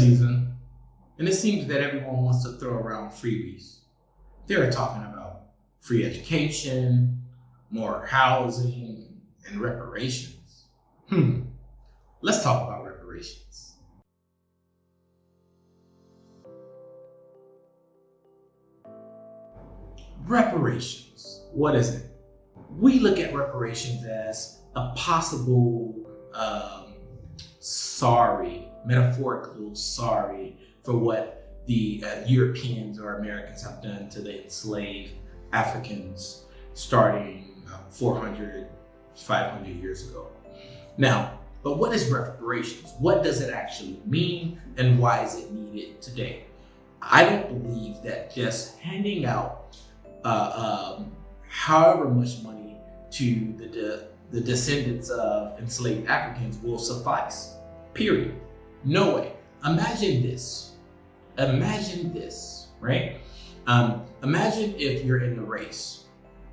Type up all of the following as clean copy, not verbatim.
season, and it seems that everyone wants to throw around freebies. They're talking about free education, more housing, and reparations. Let's talk about reparations. Reparations, what is it? We look at reparations as a possible metaphorical sorry for what the Europeans or Americans have done to the enslaved Africans starting 400, 500 years ago. Now, but what is reparations? What does it actually mean, and why is it needed today? I don't believe that just handing out however much money to the descendants of enslaved Africans will suffice, period. No way. Imagine this, right? Imagine if you're in the race,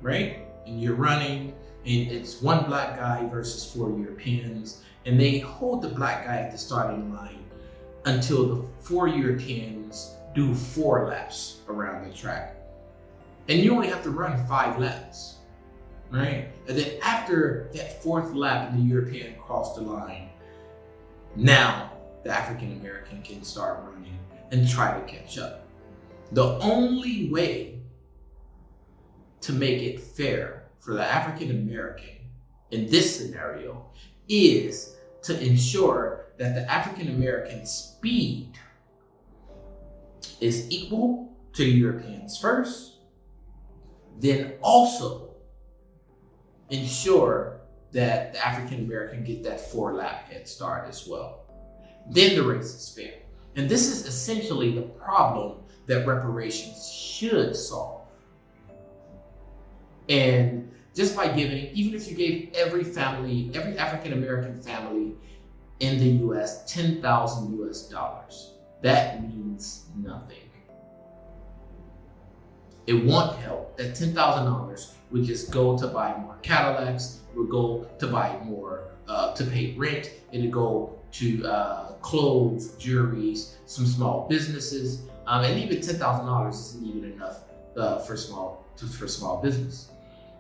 right? And you're running, and it's one black guy versus 4 Europeans, and they hold the black guy at the starting line until the 4 Europeans do 4 laps around the track. And you only have to run 5 laps, right? And then after that 4th lap and the European crossed the line, now the African American can start running and try to catch up. The only way to make it fair for the African American in this scenario is to ensure that the African American speed is equal to Europeans first, then also ensure that the African American get that 4-lap head start as well. Then the race is fair. And this is essentially the problem that reparations should solve. And just by giving, even if you gave every African American family in the US $10,000 US, that means nothing. It won't help. That $10,000 would just go to buy more Cadillacs, would go to buy more, to pay rent, it'd go to clothes, jewelries, some small businesses, and even $10,000 isn't even enough for small business.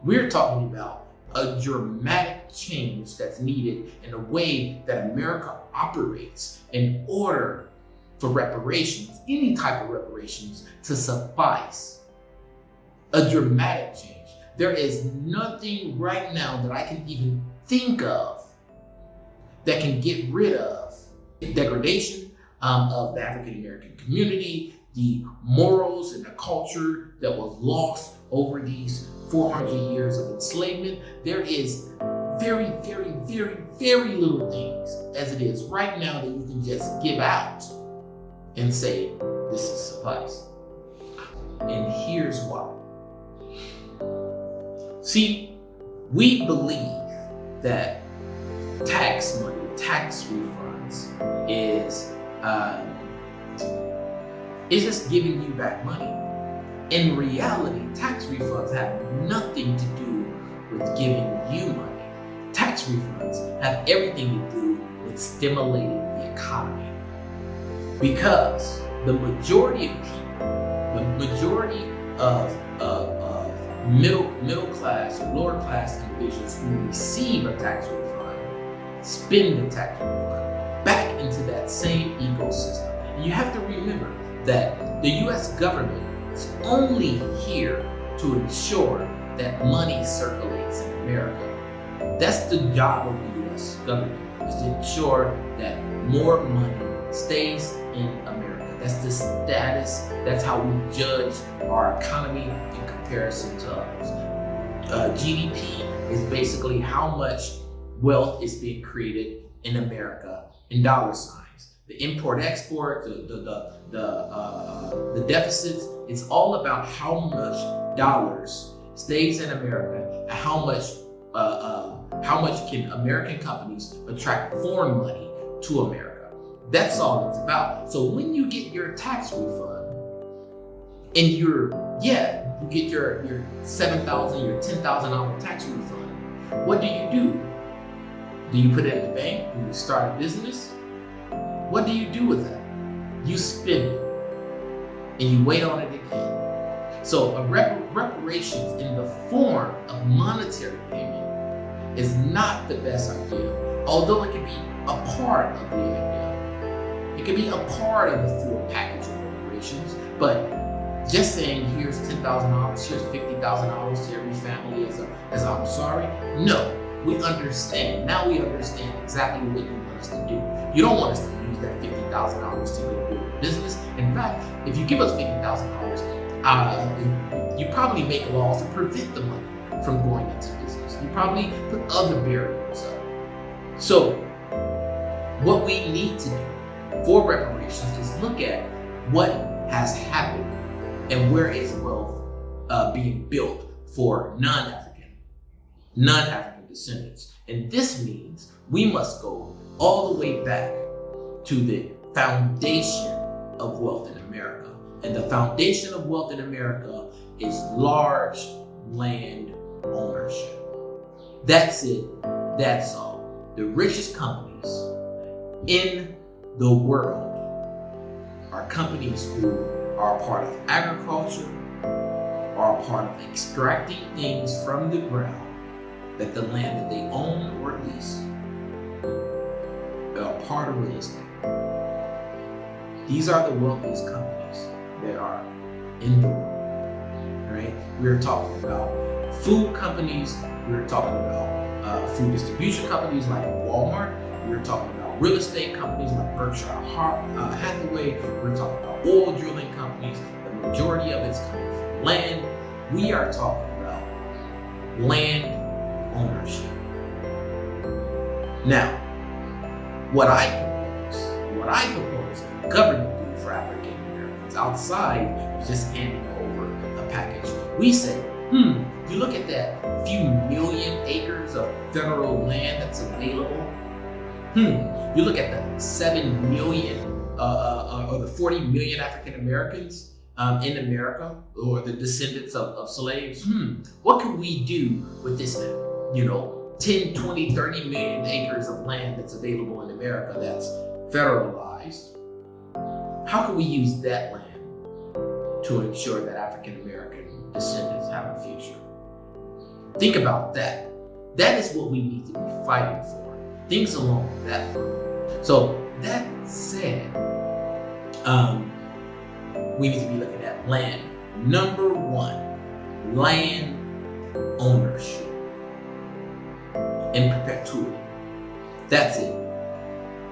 We're talking about a dramatic change that's needed in the way that America operates in order for reparations, any type of reparations, to suffice. A dramatic change. There is nothing right now that I can even think of that can get rid of the degradation of the African American community, the morals and the culture that was lost over these 400 years of enslavement. There is very, very, very, very little things as it is right now that you can just give out and say, this is suffice. And here's why. See, we believe that tax money, tax refunds is just giving you back money. In reality, tax refunds have nothing to do with giving you money. Tax refunds have everything to do with stimulating the economy. Because the majority of people, the majority of middle class or lower class individuals who receive a tax refund spend the tax refund back into that same ecosystem. And you have to remember that the US government is only here to ensure that money circulates in America. That's the job of the US government, is to ensure that more money stays in America. That's the status, that's how we judge our economy in comparison to others. GDP is basically how much wealth is being created in America in dollar signs. The import-export, the deficits, it's all about how much dollars stays in America and how much can American companies attract foreign money to America. That's all it's about. So when you get your tax refund and you get your $7,000, your $10,000 tax refund, what do? Do you put it in the bank? Do you start a business? What do you do with that? you spend it, and you wait on it again. So a reparations in the form of monetary payment is not the best idea, although it can be a part of the idea. It can be a part of the full package of reparations, but just saying here's $10,000, here's $50,000 to every family as I'm sorry. No, we understand. Now we understand exactly what you want us to do. You don't want us to use that $50,000 to go build a business. In fact, if you give us $50,000, you probably make laws to prevent the money from going into business. You probably put other barriers up. So what we need to do for reparations is look at what has happened and where is wealth being built for non-African descendants. And this means we must go all the way back to the foundation of wealth in America. And the foundation of wealth in America is large land ownership. That's it. That's all. The richest companies in the world are companies who are a part of agriculture, are a part of extracting things from the ground that the land that they own or lease. They're a part of real estate. These are the wealthiest companies that are in the world, right? We're talking about food companies. We're talking about food distribution companies like Walmart. We're talking about real estate companies like Berkshire Hathaway. We're talking about oil drilling companies. The majority of it's coming from land. We are talking about land ownership. Now, what I propose the government do for African Americans outside of just handing over a package. We say, you look at that few million acres of federal land that's available. You look at the 7 million or the 40 million African Americans in America, or the descendants of slaves. What can we do with this, 10, 20, 30 million acres of land that's available in America that's federalized? How can we use that land to ensure that African American descendants have a future? Think about that. That is what we need to be fighting for. Things along that line. So that said, we need to be looking at land. Number one, land ownership in perpetuity. That's it.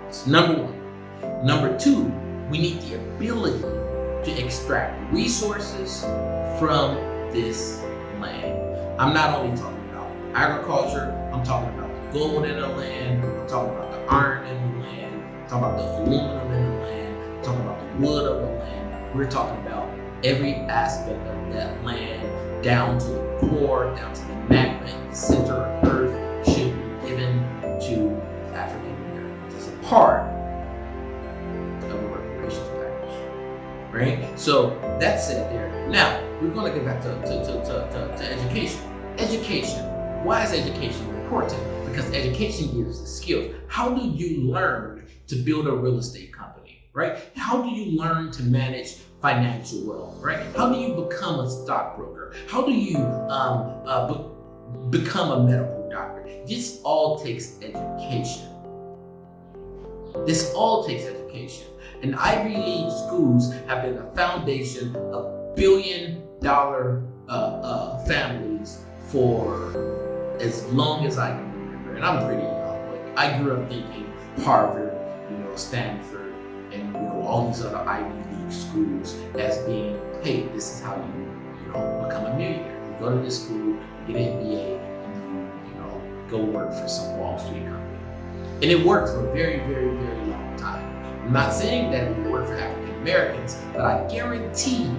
It's number one. Number two, we need the ability to extract resources from this land. I'm not only talking about agriculture, I'm talking about the gold in the land, I'm talking about the iron in the land, I'm talking about the aluminum in the land, I'm talking about the wood of the land. We're talking about every aspect of that land, down to the core, down to the magma in the center of earth, should be given to African Americans as a part of a reparations package, right? So that's it there. Now, we're going to get back to education. Education. Why is education important? Because education gives the skills. How do you learn to build a real estate company, right? How do you learn to manage financial wealth, right? How do you become a stockbroker? How do you become a medical doctor? This all takes education. This all takes education. And Ivy League schools have been a foundation of billion-dollar families for as long as I can remember. And I'm pretty young, but I grew up thinking Harvard, Stanford, and all these other Ivy League schools as being, hey, this is how you become a millionaire. You go to this school, you get an MBA, and you go work for some Wall Street company. And it worked for a very, very, very long time. I'm not saying that it would work for African Americans, but I guarantee you,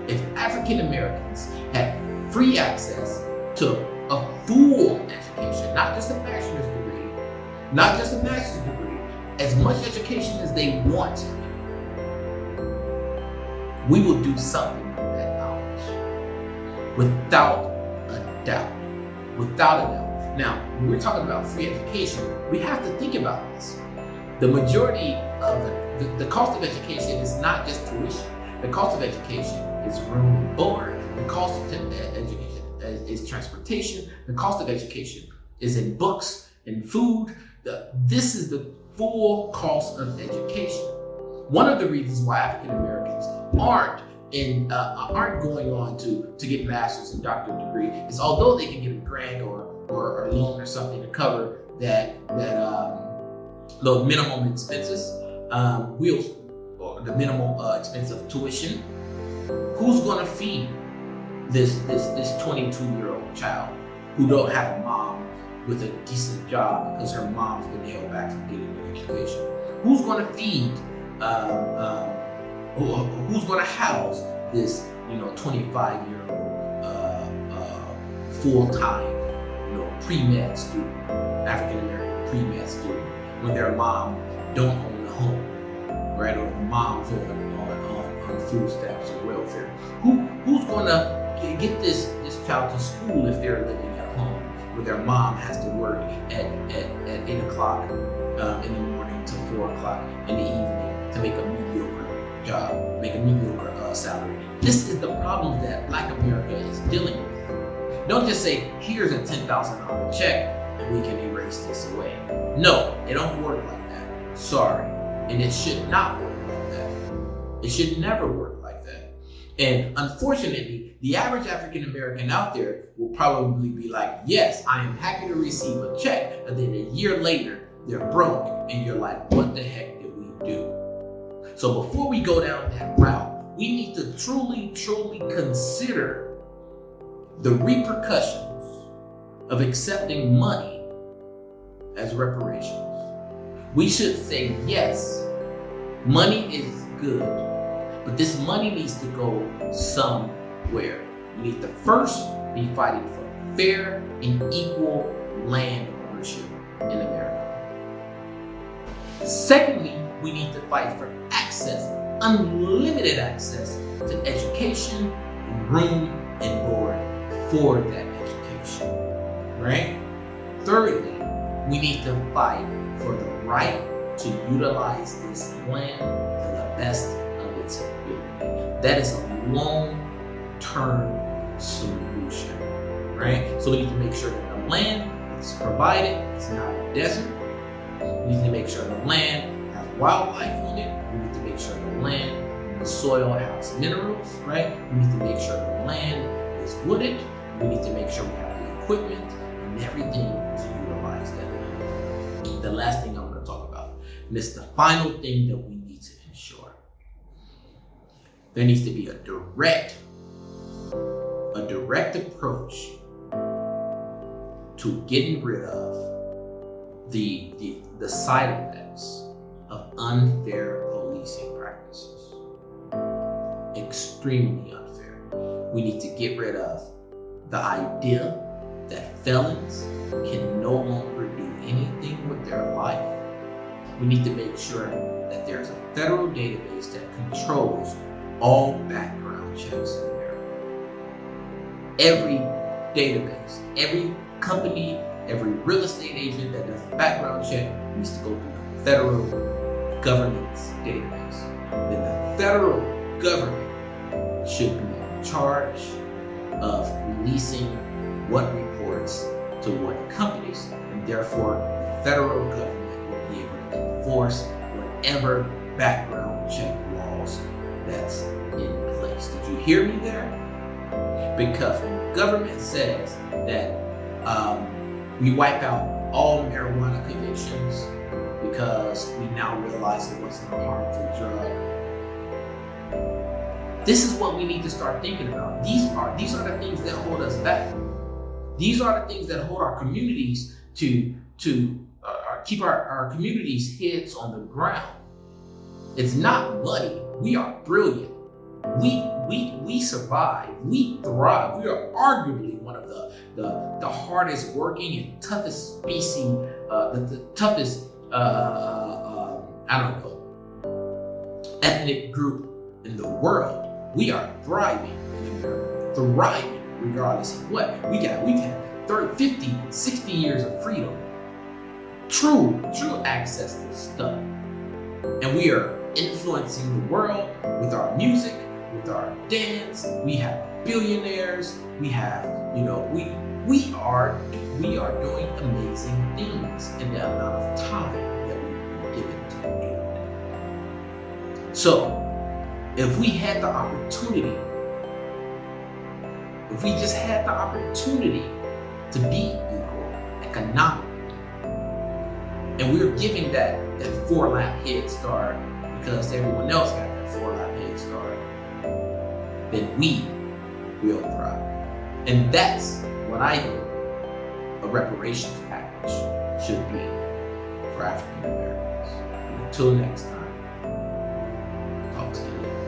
if African Americans had free access to a full education, not just a bachelor's degree, not just a master's degree, as much education as they want, we will do something with that knowledge. Without a doubt. Without a doubt. Now, when we're talking about free education, we have to think about this. The majority the cost of education is not just tuition. The cost of education is room and board. The cost of education is transportation. The cost of education is in books and food. This is the full cost of education. One of the reasons why African Americans aren't going on to get master's and doctorate degree is, although they can get a grant or a loan or something to cover the minimum expenses, or the minimum expense of tuition. Who's going to feed this 22-year-old child who don't have a mom with a decent job because her mom's been held back from getting an education? Who's going to feed? Who's going to house this 25-year-old full-time pre-med student, African American pre-med student, when their mom don't own a home, right? Or the mom's on food stamps or welfare. Who's going to get this child to school if they're living at home, where their mom has to work at 8 o'clock in the morning to 4 o'clock in the evening to make a mediocre job, make a mediocre salary? This is the problem that Black America is dealing with. Don't just say, here's a $10,000 check and we can erase this away. No, it don't work like that. Sorry. And it should not work like that. It should never work like that. And unfortunately, the average African American out there will probably be like, yes, I am happy to receive a check. And then a year later, they're broke. And you're like, what the heck did we do? So before we go down that route, we need to truly consider the repercussions of accepting money as reparations. We should say, yes, money is good, but this money needs to go somewhere. We need to first be fighting for fair and equal land ownership in America. Secondly, we need to fight for access, unlimited access to education and room and board for that education, right? Thirdly, we need to fight for the right to utilize this land to the best of its ability. That is a long-term solution, right? So we need to make sure that the land that's provided is not a desert. We need to make sure the land has wildlife on it. We need to make sure the land and the soil has minerals, right? We need to make sure the land is wooded. We need to make sure we have the equipment and everything to utilize that land. The last thing I'm going to talk about, and this is the final thing that we need to ensure. There needs to be a direct approach to getting rid of the side effects of unfair policing practices. Extremely unfair. We need to get rid of the idea that felons can no longer do anything with their life. We need to make sure that there's a federal database that controls all background checks in America. Every database, every company, every real estate agent that does a background check needs to go through the federal government's database. Then the federal government should be in charge of releasing what reports to what companies, and therefore the federal government will be able to enforce whatever background check laws that's in place. Did you hear me there? Because when the government says that we wipe out all marijuana convictions because we now realize it wasn't a harmful drug, this is what we need to start thinking about. These are the things that hold us back. These are the things that hold our communities to keep our communities' heads on the ground. It's not money. We are brilliant. We survive. We thrive. We are arguably one of the hardest working and toughest species, the toughest ethnic group in the world. We are thriving in America, thriving regardless of what. We've had 30, 50, 60 years of freedom. True access to stuff. And we are influencing the world with our music, with our dance. We have billionaires. We have, we are doing amazing things in the amount of time that we've been given to do. So, if we had the opportunity, if we just had the opportunity to be equal economically, and we're giving that 4-lap head start because everyone else got that 4-lap head start, then we will thrive. And that's what I think a reparations package should be for African Americans. And until next time, talk to you later.